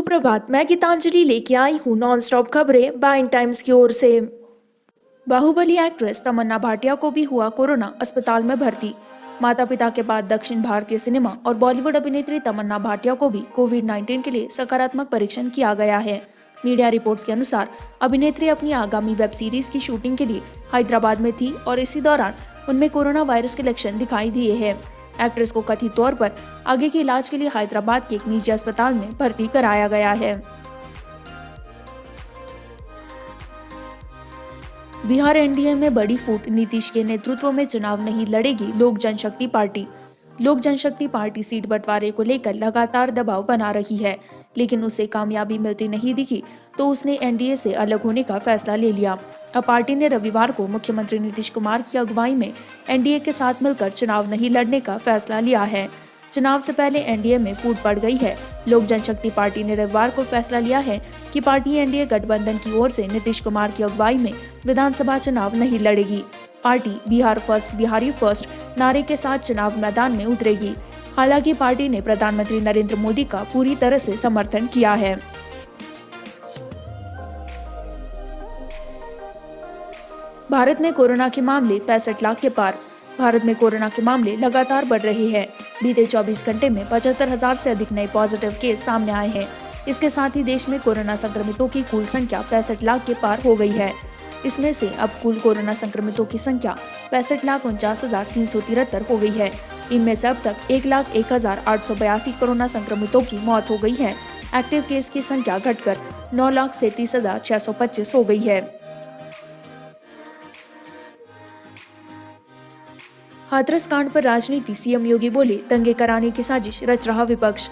सुप्रभात, मैं गीतांजलि लेके आई हूँ नॉन स्टॉप खबरें बाइन टाइम्स की ओर से। बाहुबली एक्ट्रेस तमन्ना भाटिया को भी हुआ कोरोना, अस्पताल में भर्ती। माता पिता के बाद दक्षिण भारतीय सिनेमा और बॉलीवुड अभिनेत्री तमन्ना भाटिया को भी कोविड-19 के लिए सकारात्मक परीक्षण किया गया है। मीडिया रिपोर्ट्स के अनुसार अभिनेत्री अपनी आगामी वेब सीरीज की शूटिंग के लिए हैदराबाद में थी और इसी दौरान उनमें कोरोना वायरस के लक्षण दिखाई दिए हैं। एक्ट्रेस को कथित तौर पर आगे के इलाज के लिए हैदराबाद के एक निजी अस्पताल में भर्ती कराया गया है। बिहार एनडीए में बड़ी फूट, नीतीश के नेतृत्व में चुनाव नहीं लड़ेगी लोक जनशक्ति पार्टी। लोक जनशक्ति पार्टी सीट बंटवारे को लेकर लगातार दबाव बना रही है, लेकिन उसे कामयाबी मिलती नहीं दिखी तो उसने एनडीए से अलग होने का फैसला ले लिया। अब पार्टी ने रविवार को मुख्यमंत्री नीतीश कुमार की अगुवाई में एनडीए के साथ मिलकर चुनाव नहीं लड़ने का फैसला लिया है। चुनाव से पहले एनडीए में फूट पड़ गई है। लोक जनशक्ति पार्टी ने रविवार को फैसला लिया है कि पार्टी एनडीए गठबंधन की ओर से नीतीश कुमार की अगुवाई में विधानसभा चुनाव नहीं लड़ेगी। Party Bihar first, Bihari first नारे के साथ चुनाव मैदान में उतरेगी। हालांकि पार्टी ने प्रधानमंत्री नरेंद्र मोदी का पूरी तरह से समर्थन किया है। भारत में कोरोना के मामले 65 लाख के पार। भारत में कोरोना के मामले लगातार बढ़ रहे हैं। बीते 24 घंटे में 75,000 से अधिक नए पॉजिटिव केस सामने आए हैं। इसके साथ ही देश में कोरोना संक्रमितों की कुल संख्या 65 लाख के पार हो गई है। इसमें से अब कुल कोरोना संक्रमितों की संख्या 65,49,373 हो गई है। इनमें से अब तक 1,01,882 कोरोना संक्रमितों की मौत हो गई है। एक्टिव केस की संख्या घटकर 9,37,625 हो गई है। हाथरस कांड पर राजनीति, सीएम योगी बोले, दंगे कराने की साजिश रच रहा विपक्ष।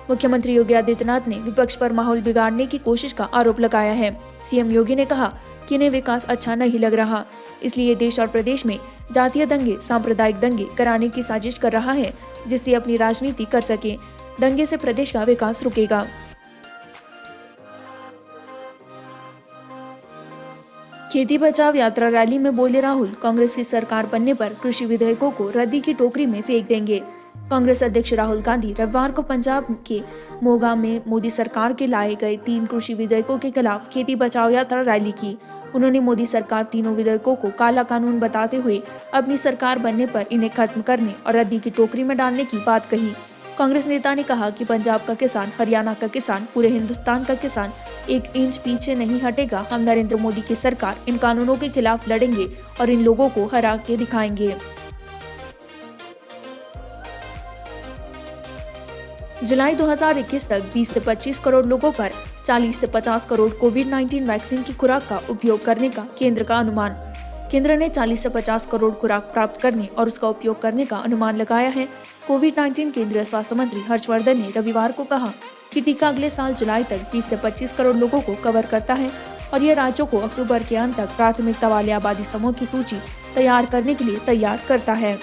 मुख्यमंत्री योगी आदित्यनाथ ने विपक्ष पर माहौल बिगाड़ने की कोशिश का आरोप लगाया है। सीएम योगी ने कहा कि इन्हें विकास अच्छा नहीं लग रहा, इसलिए देश और प्रदेश में जातीय दंगे, सांप्रदायिक दंगे कराने की साजिश कर रहा है, जिससे अपनी राजनीति कर सके। दंगे से प्रदेश का विकास रुकेगा। खेती बचाओ यात्रा रैली में बोले राहुल, कांग्रेस की सरकार बनने पर कृषि विधेयकों को रद्दी की टोकरी में फेंक देंगे। कांग्रेस अध्यक्ष राहुल गांधी रविवार को पंजाब के मोगा में मोदी सरकार के लाए गए 3 कृषि विधेयकों के खिलाफ खेती बचाओ यात्रा रैली की। उन्होंने मोदी सरकार तीनों विधेयकों को काला कानून बताते हुए अपनी सरकार बनने पर इन्हें खत्म करने और रद्दी की टोकरी में डालने की बात कही। कांग्रेस नेता ने कहा कि पंजाब का किसान, हरियाणा का किसान, पूरे हिंदुस्तान का किसान 1 इंच पीछे नहीं हटेगा। हम नरेंद्र मोदी की सरकार इन कानूनों के खिलाफ लड़ेंगे और इन लोगों को हरा के दिखाएंगे। जुलाई 2021 तक 20 से 25 करोड़ लोगों पर 40 से 50 करोड़ कोविड-19 वैक्सीन की खुराक का उपयोग करने का केंद्र का अनुमान। केंद्र ने 40 से 50 करोड़ खुराक प्राप्त करने और उसका उपयोग करने का अनुमान लगाया है। कोविड-19 केंद्रीय स्वास्थ्य मंत्री हर्षवर्धन ने रविवार को कहा कि टीका अगले साल जुलाई तक 20 से 25 करोड़ लोगों को कवर करता है और यह राज्यों को अक्टूबर के अंत तक प्राथमिकता वाले आबादी समूह की सूची तैयार करने के लिए तैयार करता है।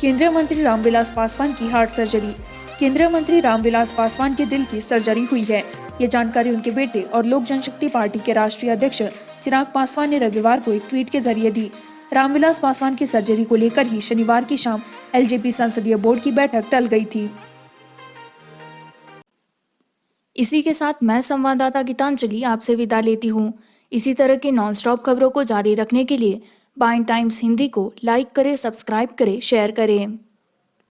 केंद्रीय मंत्री रामविलास पासवान की हार्ट सर्जरी। केंद्रीय मंत्री रामविलास पासवान के दिल की सर्जरी हुई है। ये जानकारी उनके बेटे और लोक जनशक्ति पार्टी के राष्ट्रीय अध्यक्ष चिराग पासवान ने रविवार को एक ट्वीट के जरिए दी। रामविलास पासवान की सर्जरी को लेकर ही शनिवार की शाम एलजेपी संसदीय बोर्ड की बैठक टल गई थी। इसी के साथ मैं संवाददाता गीतांजलि आपसे विदा लेती हूँ। इसी तरह के नॉनस्टॉप खबरों को जारी रखने के लिए बाइन टाइम्स हिंदी को लाइक करें, सब्सक्राइब करें, शेयर करें।